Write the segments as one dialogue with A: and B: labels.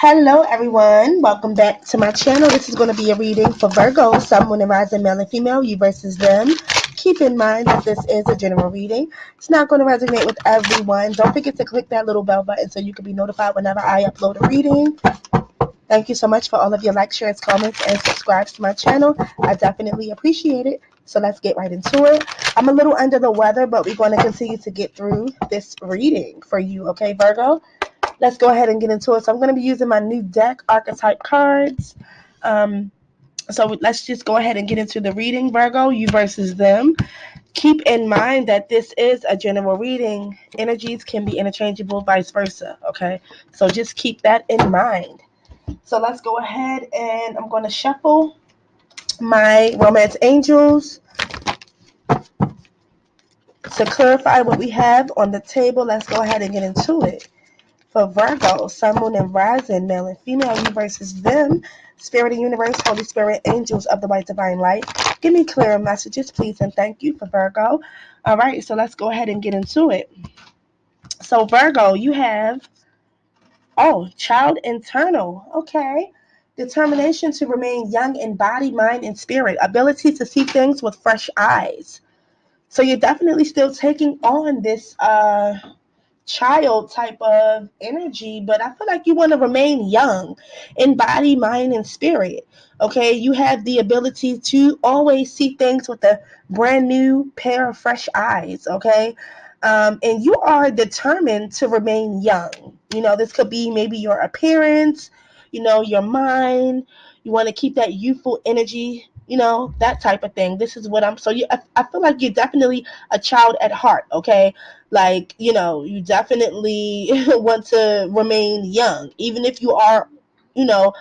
A: Hello everyone, welcome back to my channel. This is going to be a reading for Virgo, Sun, Moon, and Rising, male and female, you versus them. Keep in mind that this is a general reading. It's not going to resonate with everyone. Don't forget to click that little bell button so you can be notified whenever I upload a reading. Thank you so much for all of your likes, shares, comments, and subscribes to my channel. I definitely appreciate it. So let's get right into it. I'm a little under the weather, but we're going to continue to get through this reading for you, okay, Virgo? Let's go ahead and get into it. So I'm going to be using my new deck, archetype cards. So let's just go ahead and get into the reading, Virgo, you versus them. Keep in mind that this is a general reading. Energies can be interchangeable, vice versa, okay? So just keep that in mind. So let's go ahead and I'm going to shuffle my romance angels to clarify what we have on the table. Let's go ahead and get into it. For Virgo, Sun, Moon, and Rising, male and female, you versus them. Spirit and Universe, Holy Spirit, Angels of the White Divine Light. Give me clearer messages, please, and thank you for Virgo. All right, so let's go ahead and get into it. So Virgo, you have, child internal. Okay. Determination to remain young in body, mind, and spirit. Ability to see things with fresh eyes. So you're definitely still taking on this child type of energy, but I feel like you want to remain young in body, mind, and spirit. Okay, you have the ability to always see things with a brand new pair of fresh eyes. Okay, and you are determined to remain young. You know, this could be maybe your appearance, your mind. You want to keep that youthful energy, that type of thing. This is what I'm. So I feel like you're definitely a child at heart. Okay, like, you definitely want to remain young. Even if you are, you know,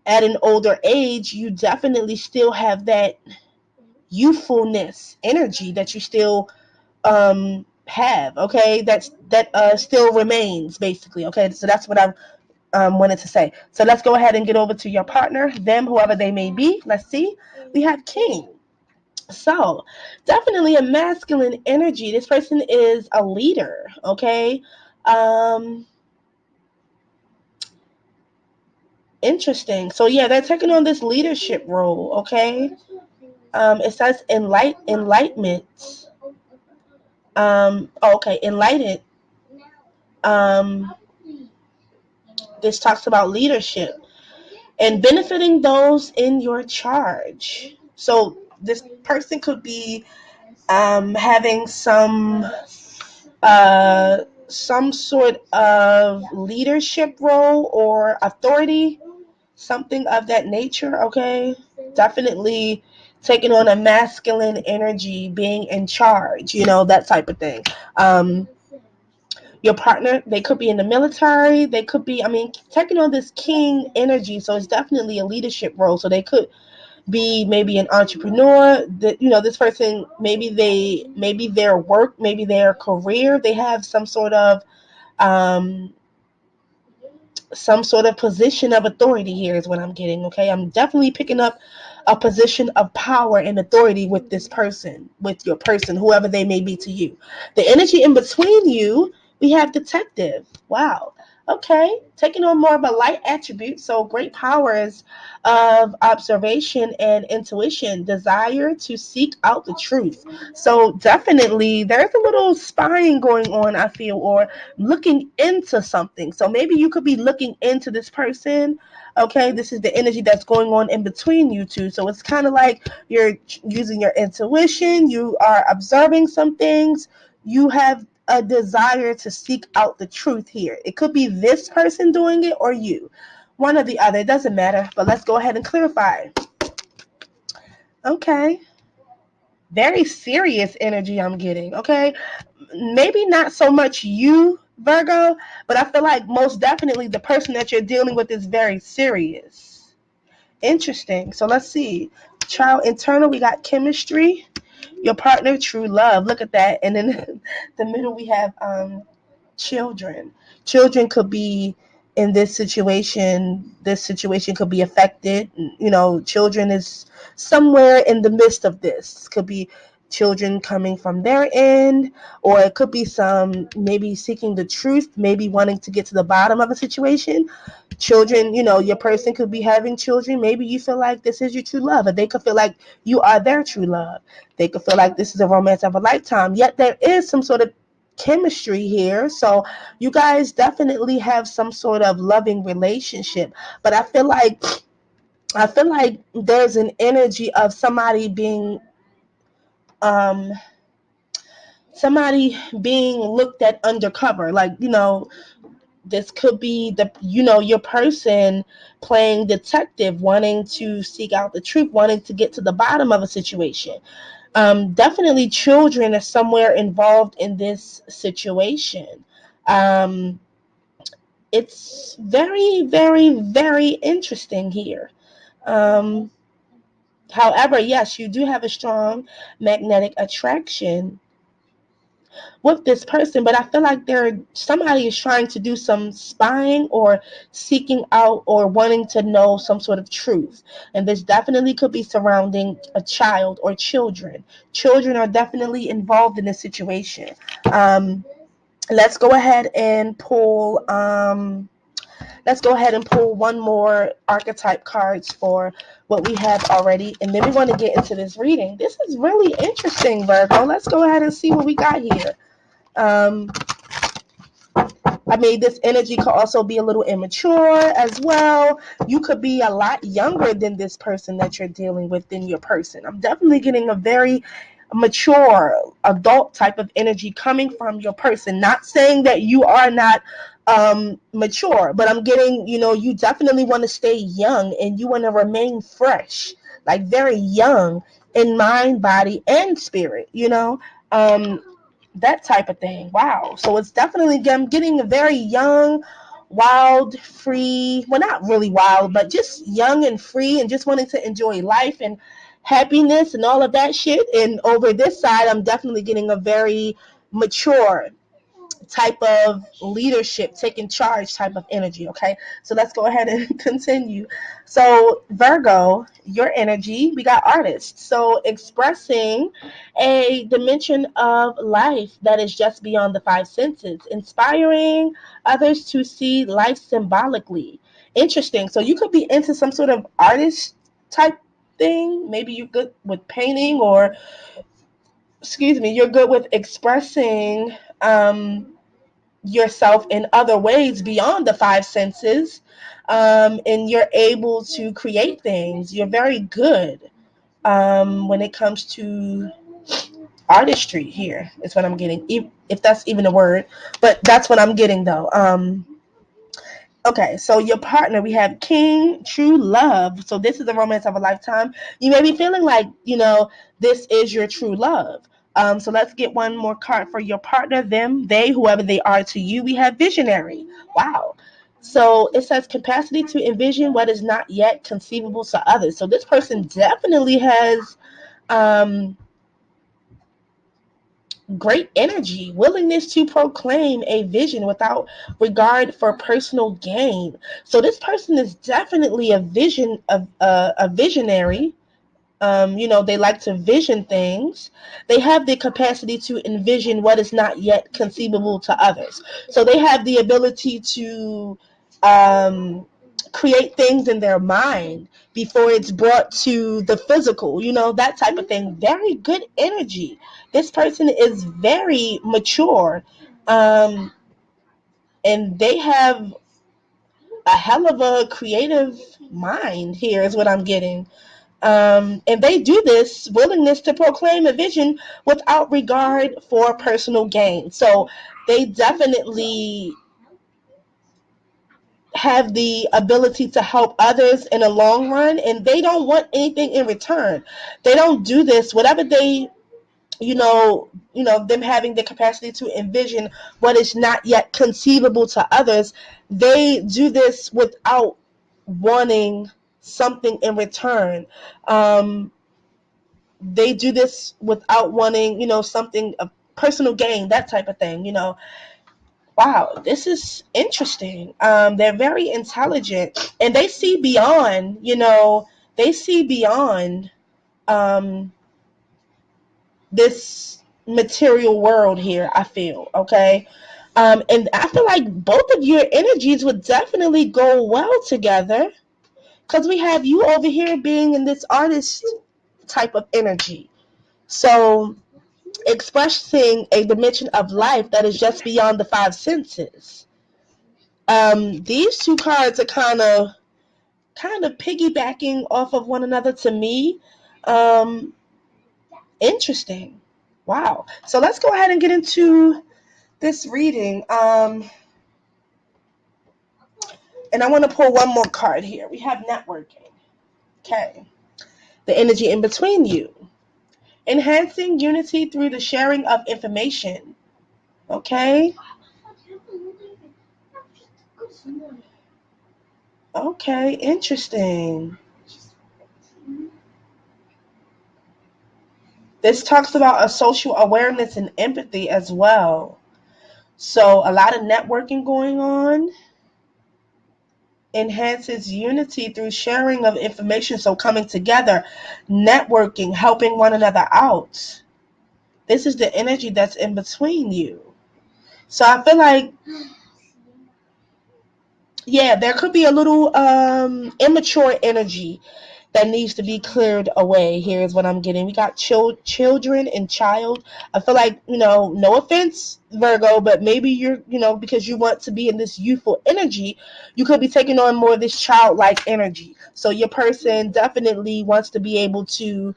A: at an older age, you definitely still have that youthfulness energy that you still have, okay? That still remains, basically, okay? So that's what I wanted to say. So let's go ahead and get over to your partner, them, whoever they may be. Let's see. We have King. So, definitely a masculine energy. This person is a leader, okay? Um, Interesting. So, yeah, they're taking on this leadership role, okay? It says enlightenment. Okay, enlightened. Um, this talks about leadership and benefiting those in your charge. So, this person could be having some sort of leadership role or authority, something of that nature, okay? Definitely taking on a masculine energy, being in charge, that type of thing. Your partner, they could be in the military, they could be, taking on this king energy, so it's definitely a leadership role. So they could be maybe an entrepreneur. That, this person, maybe their work, maybe their career, they have um some sort of position of authority. Here is what I'm getting. Okay, I'm definitely picking up a position of power and authority with this person, with your person, whoever they may be to you. The energy in between you, we have detective. Wow. Okay, taking on more of a light attribute. So great powers of observation and intuition, desire to seek out the truth. So definitely there's a little spying going on, I feel, or looking into something. So maybe you could be looking into this person. Okay, this is the energy that's going on in between you two. So it's kind of like you're using your intuition, you are observing some things, you have a desire to seek out the truth here. It could be this person doing it or you. One or the other, it doesn't matter. But let's go ahead and clarify. Okay. Very serious energy I'm getting. Okay. Maybe not so much you, Virgo, but I feel like most definitely the person that you're dealing with is very serious. Interesting. So let's see. Child internal, we got chemistry. Your partner, true love. Look at that. And then the middle, we have children. Children could be in this situation. This situation could be affected. Children is somewhere in the midst of this. Could be children coming from their end, or it could be some maybe seeking the truth, maybe wanting to get to the bottom of a situation. Children, your person could be having children. Maybe you feel like this is your true love, and they could feel like you are their true love. They could feel like this is a romance of a lifetime, yet there is some sort of chemistry here. So you guys definitely have some sort of loving relationship. But I feel like there's an energy of um somebody being looked at undercover. Like, this could be your person playing detective, wanting to seek out the truth, wanting to get to the bottom of a situation. Definitely children are somewhere involved in this situation. um it's very, very, very interesting here. um However, yes, you do have a strong magnetic attraction with this person, but I feel like somebody is trying to do some spying or seeking out or wanting to know some sort of truth. And this definitely could be surrounding a child or children. Children are definitely involved in this situation. Um, let's go ahead and pull. Let's go ahead and pull one more archetype cards for what we have already, and then we want to get into this reading. This is really interesting, Virgo. Let's go ahead and see what we got here. Um, I mean, this energy could also be a little immature as well. You could be a lot younger than this person that you're dealing with than your person. I'm definitely getting a very mature adult type of energy coming from your person. Not saying that you are not mature, but I'm getting, you definitely want to stay young and you want to remain fresh, like very young in mind, body, and spirit. Um, that type of thing. Wow. So it's definitely, I'm getting a very young, wild, free, well, not really wild, but just young and free and just wanting to enjoy life and happiness and all of that shit. And over this side, I'm definitely getting a very mature type of leadership, taking charge type of energy. Okay, so let's go ahead and continue. So Virgo, your energy, we got artists, so expressing a dimension of life that is just beyond the five senses, inspiring others to see life symbolically. Interesting. So you could be into some sort of artist type thing. Maybe you're good with painting, or excuse me, you're good with expressing yourself in other ways beyond the five senses. And you're able to create things. You're very good when it comes to artistry. Here is what I'm getting, if that's even a word, but that's what I'm getting though. Okay, so your partner, we have King, true love. So this is the romance of a lifetime. You may be feeling like, this is your true love. So let's get one more card for your partner, them, they, whoever they are to you. We have visionary. Wow. So it says capacity to envision what is not yet conceivable to others. So this person definitely has um, great energy, willingness to proclaim a vision without regard for personal gain. So this person is definitely a visionary. They like to vision things. They have the capacity to envision what is not yet conceivable to others. So they have the ability to um, create things in their mind before it's brought to the physical, that type of thing. Very good energy. This person is very mature, um, and they have a hell of a creative mind here, is what I'm getting. And they do this willingness to proclaim a vision without regard for personal gain. So they definitely have the ability to help others in the long run, and they don't want anything in return. They don't do this, whatever they, them having the capacity to envision what is not yet conceivable to others. They do this without wanting something in return. They do this without wanting, something of personal gain, that type of thing. Wow, this is interesting. They're very intelligent, and they see beyond, they see beyond um, this material world here, I feel, okay? And I feel like both of your energies would definitely go well together because we have you over here being in this artist type of energy. So, expressing a dimension of life that is just beyond the five senses. These two cards are kind of piggybacking off of one another to me. Um, Interesting. Wow. So let's go ahead and get into this reading. And I want to pull one more card here. We have networking. Okay. The energy in between you. Enhancing unity through the sharing of information. Okay. Okay. Interesting. This talks about a social awareness and empathy as well. So a lot of networking going on. Enhances unity through sharing of information. So coming together, networking, helping one another out. This is the energy that's in between you. So I feel like, yeah, there could be a little immature energy that needs to be cleared away. Here's what I'm getting. We got children and child. I feel like, no offense, Virgo, but maybe you're, because you want to be in this youthful energy, you could be taking on more of this childlike energy. So your person definitely wants to be able to,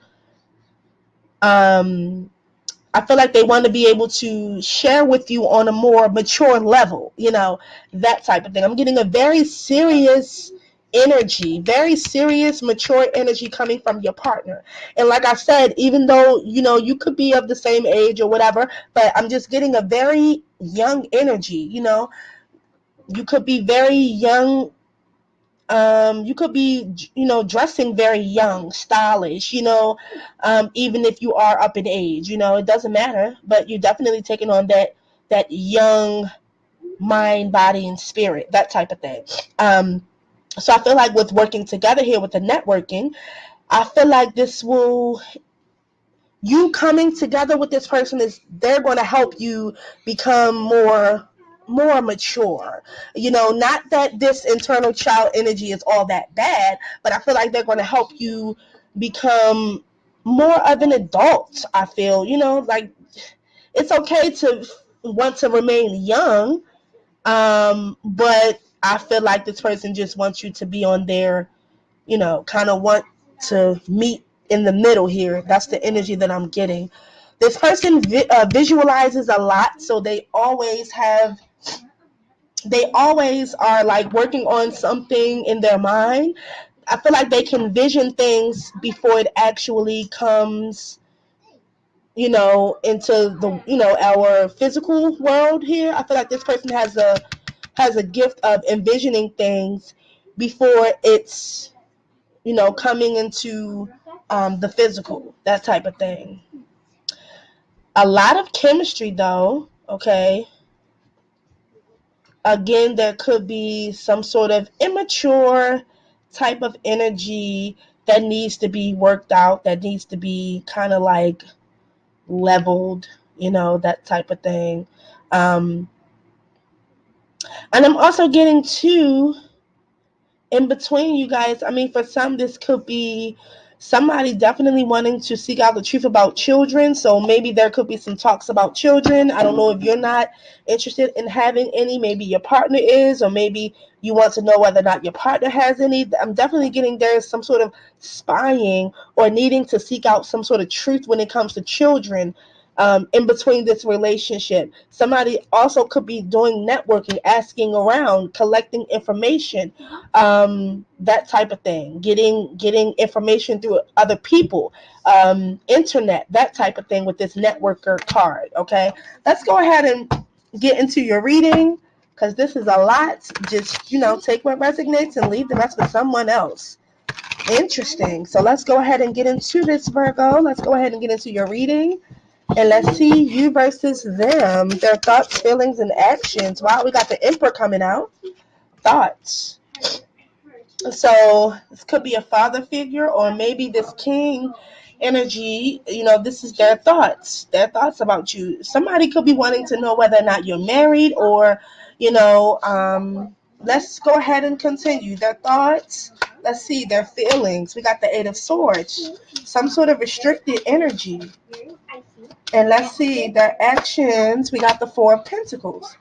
A: I feel like they want to be able to share with you on a more mature level, that type of thing. I'm getting a very serious energy, very serious, mature energy coming from your partner. And like I said, even though, you could be of the same age or whatever, but I'm just getting a very young energy, you could be very young. You could be, dressing very young, stylish, even if you are up in age, it doesn't matter, but you're definitely taking on that young mind, body, and spirit, that type of thing. So I feel like with working together here with the networking, I feel like you coming together with this person they're going to help you become more mature. Not that this internal child energy is all that bad, but I feel like they're going to help you become more of an adult. I feel, like it's okay to want to remain young, but I feel like this person just wants you to be on their, kind of want to meet in the middle here. That's the energy that I'm getting. This person visualizes a lot, so they always are like working on something in their mind. I feel like they can vision things before it actually comes, into the, our physical world here. I feel like this person has a gift of envisioning things before it's, coming into the physical, that type of thing. A lot of chemistry, though, okay? Again, there could be some sort of immature type of energy that needs to be worked out, that needs to be kind of like leveled, that type of thing. Um, and I'm also getting to in between you guys. I mean, for some, this could be somebody definitely wanting to seek out the truth about children. So maybe there could be some talks about children. I don't know if you're not interested in having any. Maybe your partner is, or maybe you want to know whether or not your partner has any. I'm definitely getting there's some sort of spying or needing to seek out some sort of truth when it comes to children. In between this relationship, somebody also could be doing networking, asking around, collecting information, that type of thing, getting information through other people, internet, that type of thing with this networker card. Okay, let's go ahead and get into your reading because this is a lot. Just take what resonates and leave the rest for someone else. Interesting. So let's go ahead and get into this, Virgo. Let's go ahead and get into your reading. And let's see you versus them, their thoughts, feelings, and actions. Wow, we got the Emperor coming out. Thoughts. So this could be a father figure, or maybe this king energy, this is their thoughts about you. Somebody could be wanting to know whether or not you're married, or, let's go ahead and continue. Their thoughts, let's see, their feelings. We got the Eight of Swords, some sort of restricted energy. And let's see, their actions. We got the Four of Pentacles.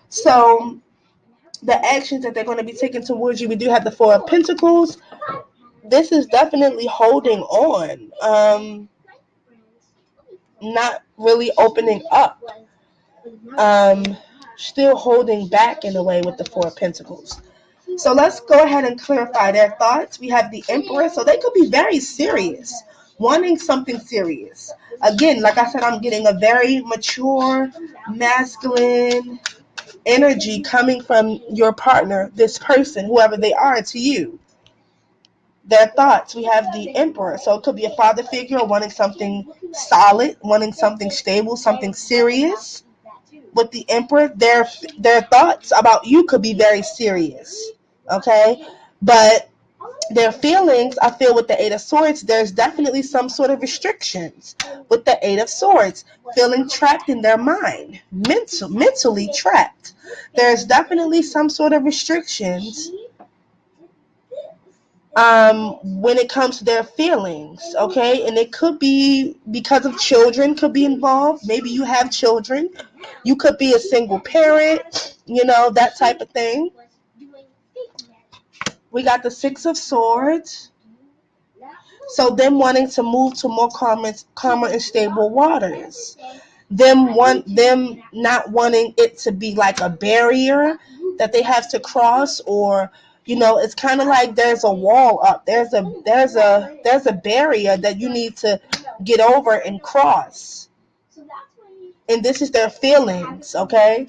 A: So the actions that they're going to be taking towards you, we do have the Four of Pentacles. This is definitely holding on, not really opening up, um, still holding back in a way with the Four of Pentacles. So let's go ahead and clarify their thoughts. We have the Emperor, so they could be very serious, wanting something serious. Again, like I said, I'm getting a very mature, masculine energy coming from your partner, this person, whoever they are to you. Their thoughts, we have the Emperor, so it could be a father figure wanting something solid, wanting something stable, something serious. With the Emperor, their thoughts about you could be very serious, okay? But their feelings, I feel with the Eight of Swords, there's definitely some sort of restrictions with the Eight of Swords, feeling trapped in their mind, mentally trapped. There's definitely some sort of restrictions when it comes to their feelings, okay? And it could be because of children could be involved. Maybe you have children. You could be a single parent, that type of thing. We got the Six of Swords. So them wanting to move to more calmer and stable waters. Them not wanting it to be like a barrier that they have to cross, or it's kind of like there's a wall up. There's a barrier that you need to get over and cross. And this is their feelings, okay?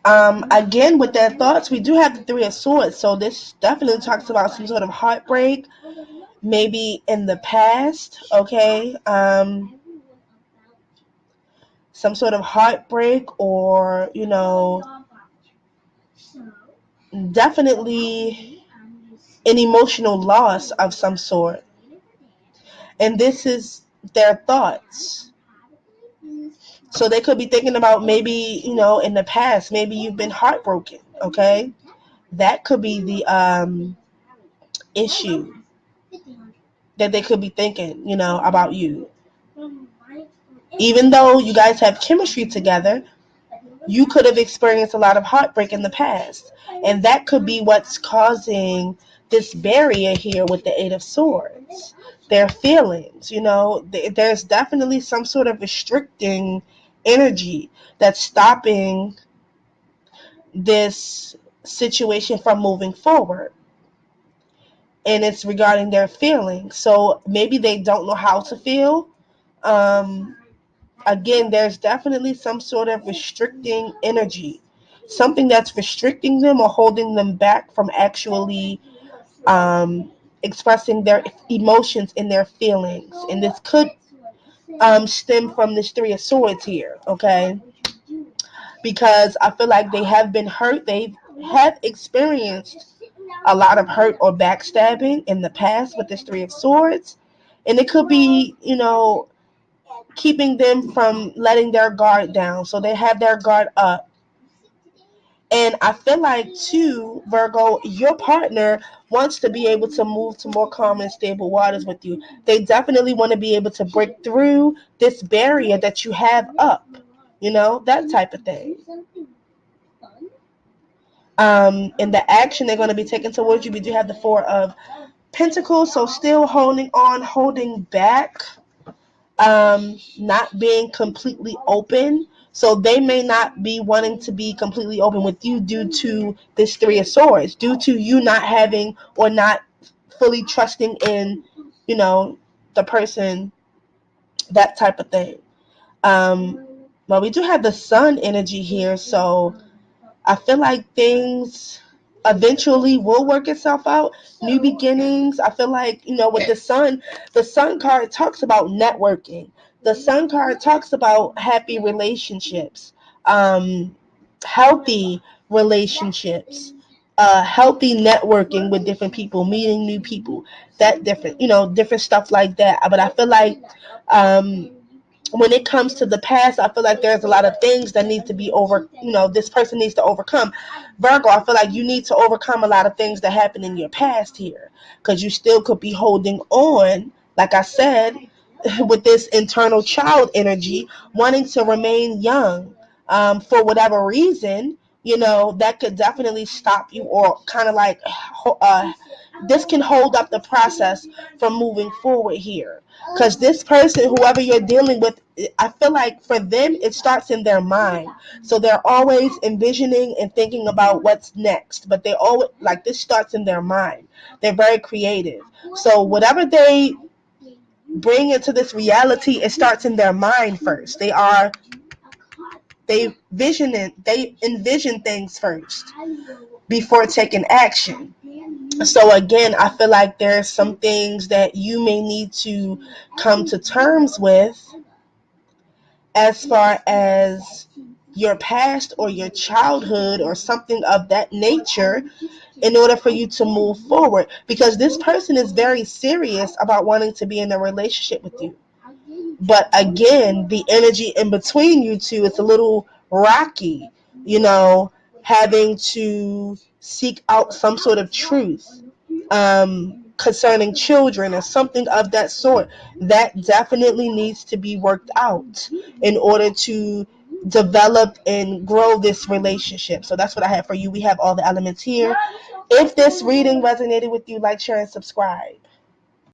A: Again, with their thoughts, we do have the Three of Swords. So this definitely talks about some sort of heartbreak, maybe in the past, okay? Some sort of heartbreak, or, definitely an emotional loss of some sort. And this is their thoughts. So they could be thinking about maybe, in the past, maybe you've been heartbroken, okay? That could be the issue that they could be thinking, about you. Even though you guys have chemistry together, you could have experienced a lot of heartbreak in the past. And that could be what's causing this barrier here with the Eight of Swords. Their feelings, there's definitely some sort of restricting energy that's stopping this situation from moving forward. And it's regarding their feelings. So maybe they don't know how to feel. Again, there's definitely some sort of restricting energy, something that's restricting them or holding them back from actually expressing their emotions and their feelings. And this could stem from this Three of Swords here, okay? Because I feel like they have been hurt. They have experienced a lot of hurt or backstabbing in the past with this Three of Swords. And it could be, keeping them from letting their guard down. So they have their guard up. And I feel like, too, Virgo, your partner wants to be able to move to more calm and stable waters with you. They definitely want to be able to break through this barrier that you have up, that type of thing. In the action they're going to be taking towards you, we do have the Four of Pentacles, so still holding on, holding back, not being completely open. So they may not be wanting to be completely open with you due to this Three of Swords, due to you not having or not fully trusting in, the person, that type of thing. Well, we do have the Sun energy here, so I feel like things eventually will work itself out. New beginnings. I feel like, with the Sun card talks about networking. The Sun card talks about happy relationships, healthy relationships. healthy networking with different people, meeting new people, that different, different stuff like that. But I feel like um, when it comes to the past, I feel like there's a lot of things that need to be this person needs to overcome. Virgo, I feel like you need to overcome a lot of things that happened in your past here, because you still could be holding on, like I said, with this internal child energy, wanting to remain young, for whatever reason, that could definitely stop you, or kind of like, this can hold up the process from moving forward here. Because this person, whoever you're dealing with, I feel like for them, it starts in their mind. So they're always envisioning and thinking about what's next. But they always, like, this starts in their mind. They're very creative. So whatever they bring into this reality, it starts in their mind first. They envision things first before taking action. So again, I feel like there's some things that you may need to come to terms with as far as your past or your childhood or something of that nature, in order for you to move forward, because this person is very serious about wanting to be in a relationship with you. But again, the energy in between you two is a little rocky, having to seek out some sort of truth, concerning children or something of that sort. That definitely needs to be worked out in order to develop and grow this relationship. So that's what I have for you. We have all the elements here. If this reading resonated with you, like, share, and subscribe.